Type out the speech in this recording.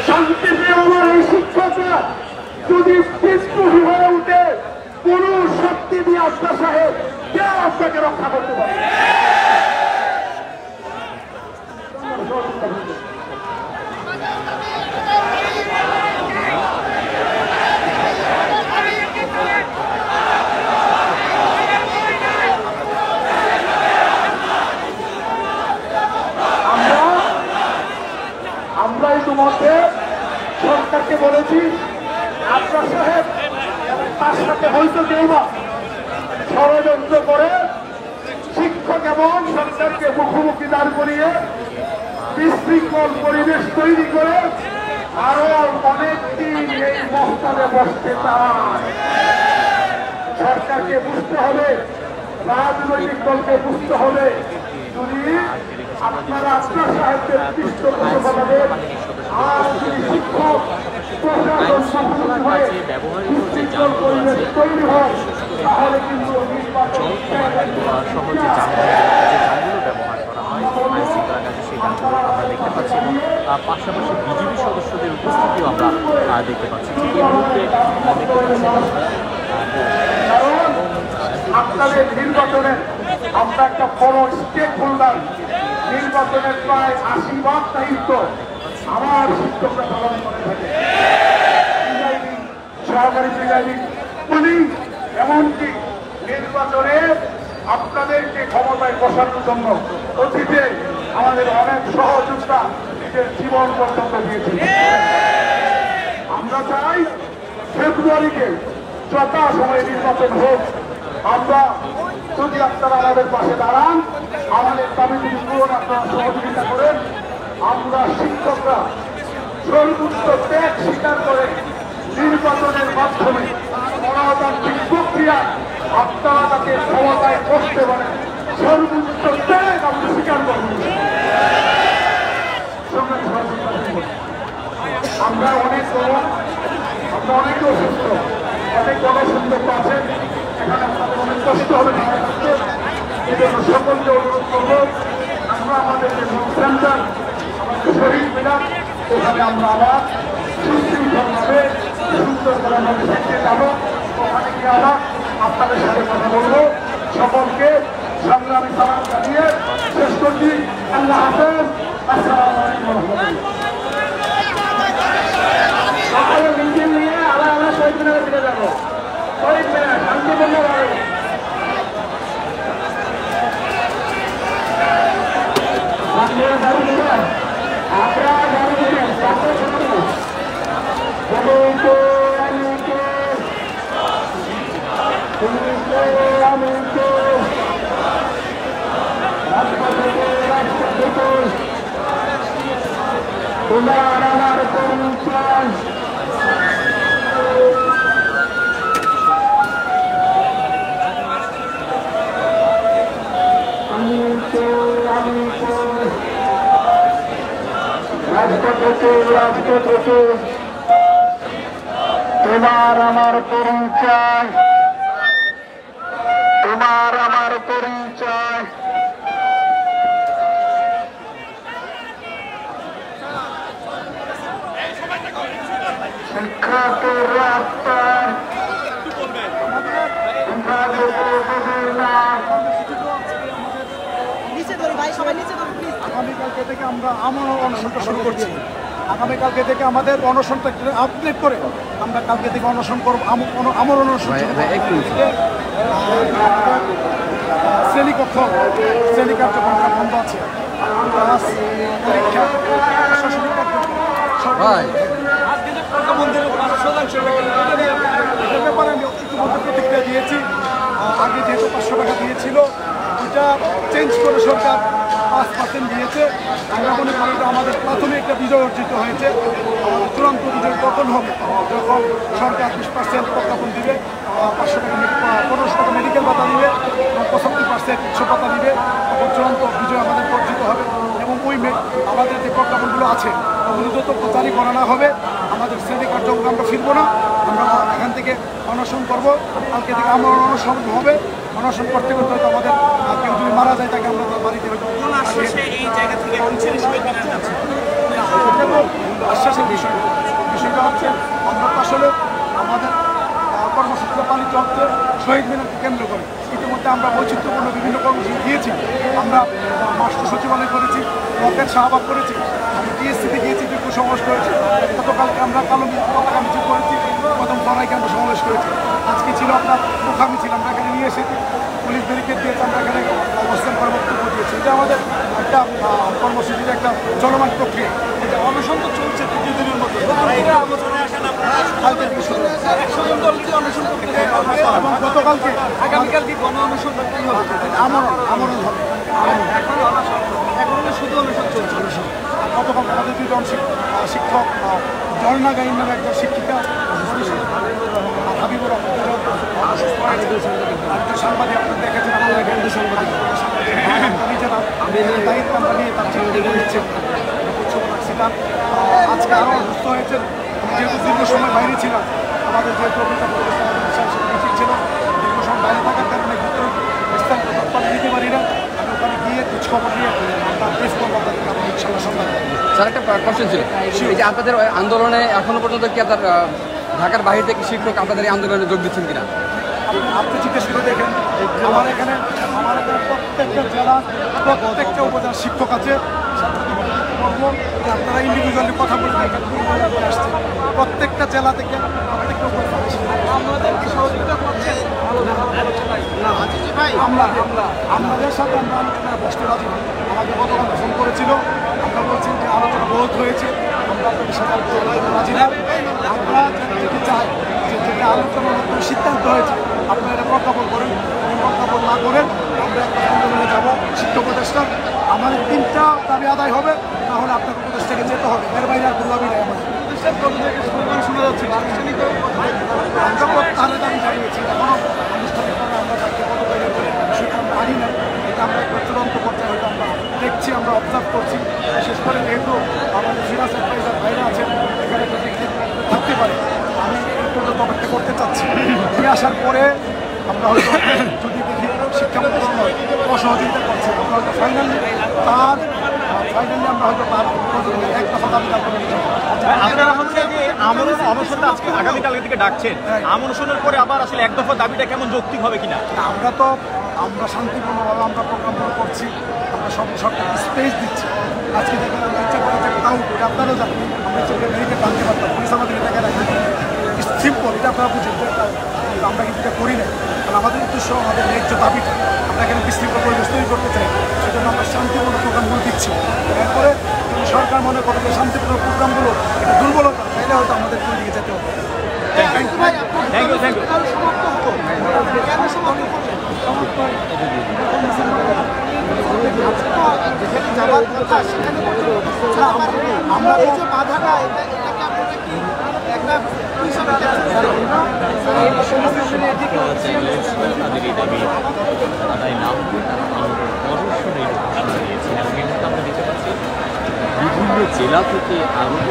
শান্তিপ্রিয় আমার এই শিক্ষকরা যদি বিদ্রোহী হয়ে উঠে কোন শক্তি দিয়ে আফসার সাহেব কেউ আপনাকে রক্ষা করতে পারে। আমরা ইতিমধ্যে সরকারকে বলেছি আফসার সাহেব তার সাথে হয়তো কেউ না ষড়যন্ত্র করে শিক্ষক এবং সরকারকে মুখোমুখি দাঁড় করিয়ে বিশৃঙ্খল পরিবেশ তৈরি করে আরো অনেকদিন এই মহতাবে বসতে চায়। সরকারকে বুঝতে হবে, রাজনৈতিক দলকে বুঝতে হবে, যদি আপনারা আফসার সাহেবদের পৃষ্ঠপোষকতাদের আর যদি শিক্ষক প্রশাসন সফল হয়ে বিশৃঙ্খল পরিবেশ তৈরি হয় তাহলে কিন্তু সহজে যানগুলো ব্যবহার করা হয় আইন শৃঙ্খলা কাজে সেই যানগুলো আমরা দেখতে পাচ্ছি এবং পাশাপাশি বিজিবি সদস্যদের উপস্থিতিও আমরা দেখতে পাচ্ছি। ঠিক এই মুহূর্তে দেখতে পাচ্ছি আপনাদের নির্বাচনের আমরা একটা বড় স্টেক হোল্ডার, নির্বাচনের প্রায় ৮০% দায়িত্ব আমার শিক্ষকরা পালন করে থাকে। সহকারী প্রিজাইডিং পুলিশ এমনকি নির্বাচনে আপনাদেরকে ক্ষমতায় বসানোর জন্য অতীতে আমাদের অনেক সহযোগিতা নিজের জীবন পর্যন্ত দিয়েছিল। আমরা চাই ফেব্রুয়ারিতে যথাসময়ে নির্বাচন হোক। আমরা যদি আপনারা আমাদের পাশে দাঁড়ান, আমাদের দাবি যদি পূরণ আপনারা সহযোগিতা করেন, আমরা শিক্ষকরা সর্বোচ্চ ত্যাগ স্বীকার করে নির্বাচনের মাধ্যমে গণতান্ত্রিক প্রক্রিয়া আপনারা তাকে ক্ষমতায় বসতে পারেন, সর্বোচ্চ ত্যাগ আমরা স্বীকার করব। আমরা অনেক আমরা অনেকে অসুস্থ, অনেক গণসংযোগ আছে, এখানে আপনাদের অনেক কষ্ট হবে না। এই জন্য সকলকে অনুরোধ করবো, আমরা আমাদের যে সেন্টার আমাদের শহীদ মিনার ওখানে আমরা আবার সুশৃঙ্খলভাবে সুন্দর করে আমাদের শিখতে যাবো। ওখানে গিয়ে আবার আপনাদের সাথে কথা বলবো। সকলকে সংগ্রামী সালাম জানিয়ে শেষ করছি। আল্লাহ হাফেজ। আসসালামু আলাইকুম। সকলে মিছিল নিয়ে আবার আমরা শহীদ মিনারে ফিরে যাবো। শহীদ মিনার শান্তিপূর্ণভাবে। তোমার আমার পরিচয় রাজপথে তোমার আমার পরিচয়, তোমার আমার পরিচয়। শিক্ষকের রাস্তায় আগামীকালকে থেকে আমরা আমরণ অনশনটা শুরু করছি। আগামীকালকে থেকে আমাদের অনশনটা আপডেট করে আমরা কালকে থেকে অনশন করব, আমরণ অনশন। শ্রেণীকক্ষ শ্রেণী কার্যক্রম বন্ধ আছে, পরীক্ষা প্রশাসনিক ব্যাপারে আমি ইতিমধ্যে প্রতিক্রিয়া দিয়েছি। আগে যেহেতু 500 টাকা দিয়েছিল ওইটা চেঞ্জ করে সরকার 5% দিয়েছে। আমরা মনে করি এটা আমাদের প্রাথমিক একটা বিজয় অর্জিত হয়েছে। আমাদের চূড়ান্ত বিজয় তখন হবে যখন সরকার 20% প্রজ্ঞাপন দিবে, 500 টাকা 1500 টাকা মেডিকেল ভাতা দিবে, 75% উৎস ভাতা দিবে, তখন চূড়ান্ত বিজয় আমাদের অর্জিত হবে। এবং ওই আমাদের যে প্রজ্ঞাপনগুলো আছে ওগুলো যত জারি করা না হবে আমাদের শ্রেণী কার্যক্রম আমরা ফিরবো না। আমরা এখান থেকে অনশন করবো, কালকে থেকে আমরা অনশন হবে। অনশন করতে করতে হয়তো আমাদের কেউ যদি মারা যায় তাকে আমরা বাড়িতে হয়তো এটা তো আশ্বাসের বিষয়। বিষয়টা হচ্ছে আমরা তো আসলে আমাদের কর্মসূচিটা পালিত হচ্ছে শহীদ মিনারকে কেন্দ্র করে। ইতিমধ্যে আমরা বৈচিত্র্যপূর্ণ বিভিন্ন কর্মসূচি দিয়েছি। আমরা মাস্টার সচিবালয় করেছি, রকেট শাহবাগ করেছি, আমরা টিএসসিতে গিয়েছি, দীর্ঘ সমাবেশ করেছি। গতকালকে আমরা কালো পতাকা মিছিল করেছি, প্রথম সরাইকে আমরা সমাবেশ করেছি। আজকে ছিল আপনার মুখা মিছিল, আমরা এখানে নিয়ে এসেছি, পুলিশ ব্যারিকেড দিয়েছে, আমরা এখানে অবস্থান করার বক্তব্য দিয়েছি। এটা আমাদের একটা কর্মসূচির একটা চলমান প্রক্রিয়া। এটা অনশন তো চলছে 3 দিনের মধ্যে। কালকে থেকে শুরু হয়েছে। এবং গতকালকে আগামীকাল কি গণ অনশন আমরণ হবে। এখন শুধু অনশন চলছে। গতকাল আমাদের দুজন শিক্ষক ঝর্ণা গাইন নামে একজন শিক্ষিকা, হাবিবুর রহমান সাংবাদিক আপনারা দেখেছেন, নিজেরা দায়িত্ব আমরা নিয়ে তার চাকরি নিচ্ছেন। আজকে আরও অসুস্থ হয়েছেন, যেহেতু দীর্ঘ সময় বাইরে ছিলাম, আমাদের যেহেতু মিটিং ছিল, দীর্ঘ সময় বাইরে থাকার কারণে বিস্তারিত তৎপর দিতে পারি না। আমি ওখানে গিয়ে খোঁজখবর নিয়ে আমরা প্রেস করবো আপনাদেরকে, আমি ইনশাল্লাহ সন্ধান। স্যার, একটা কোশ্চেন ছিল, এই যে আপনাদের আন্দোলনে এখনো পর্যন্ত কি আপনার ঢাকার বাইরে থেকে শিক্ষক আপনাদের এই আন্দোলনে যোগ দিচ্ছেন কিনা? আপনি জিজ্ঞেস করে দেখেন, আমার এখানে প্রত্যেকটা জেলা, প্রত্যেকটা উপজেলার শিক্ষক আছে। আপনারা ইন্ডিভিজুয়ালি কথা বলে দেখেন, আসছে প্রত্যেকটা জেলা থেকে, প্রত্যেকটা আমাদেরকে সহযোগিতা করছেন। আমাদের সাথে আমরা আলোচনায় বসতে রাজি। আমাকে গতকাল ফোন করেছিল, আমরা বলছি যে আলোচনা বহুত হয়েছে, আমরা আপনাদের সাথে রাজি না। আমরা যেটি চাই যে যেটা আলোচনার মাধ্যমে সিদ্ধান্ত হয়েছে আপনারা এটা প্রজ্ঞাপন করেন। প্রজ্ঞাপন না করেন আমরা একটা আন্দোলনে যাবো শিক্ষক প্রতিষ্ঠান। আমাদের 3টা দাবি আদায় হবে, না হলে আপনাকে প্রদেশ থেকে যেতে হবে। এর বাইরে আর কোনো দাবি নেই। আমাদের শোনা যাচ্ছে আমরা প্রত্যাহারের দাবি জানিয়েছি। এখনো আনুষ্ঠানিকভাবে আমরা তাকে বিষয়টা আমরা আনি না। এটা আমরা একটা চূড়ান্ত পর্যায়ে হয়তো আমরা দেখছি, আমরা অবজার্ভ করছি। বিশেষ করে যেহেতু আমাদের সিরাজ অ্যাডভাইজার ভাইরা আছেন, এখানে একটা দিক থাকতে পারে। আমি একটু অপেক্ষা করতে চাচ্ছি। নিয়ে আসার পরে আমরা হয়তো যদি দেখি শিক্ষা মন্ত্রণালয় অসহযোগিতা করছে, আমরা হয়তো ফাইনালি আমরা হয়তো তার এক দফা দাবি আপনারা হচ্ছে যে আমরণ অনশনটা আজকে আগামীকালকে থেকে ডাকছেন, আমরণের পরে আবার আসলে এক দফা দাবিটা কেমন যৌক্তিক হবে কিনা? আমরা শান্তিপূর্ণভাবে আমরা প্রোগ্রাম করছি, আমরা সরকারকে স্পেস দিচ্ছি। আজকে দেখেন আমরা ইচ্ছা করে যে তাও আপনারাও জানেন, আমরা ইচ্ছা করে মেয়েকে টানতে পারতাম, পুলিশ আমাদের এটাকে রাখতে পারে। সিম্পল, এটা আপনারা বুঝেন। আমরা কিন্তু এটা করি না, কারণ আমাদের উদ্দেশ্য আমাদের ন্যায্য দাবিটা আমরা এখানে বিশৃঙ্খল পরিবেশ তৈরি করতে চাই। সেজন্য আমরা শান্তিপূর্ণ প্রোগ্রামগুলো দিচ্ছি। এরপরে যদি সরকার মনে করে যে শান্তিপূর্ণ প্রোগ্রামগুলো এটা দুর্বলতা, তাহলে হয়তো আমাদের কোন দিকে যেতে হবে। Thank you. আমরা এই যে বাধাটা তাদের এই দাবি আদায় না হবে অনশনের ঘোষণা দিয়েছেন। এবং এই মুহূর্তে আমরা দেখতে পাচ্ছি বিভিন্ন জেলা থেকে আগত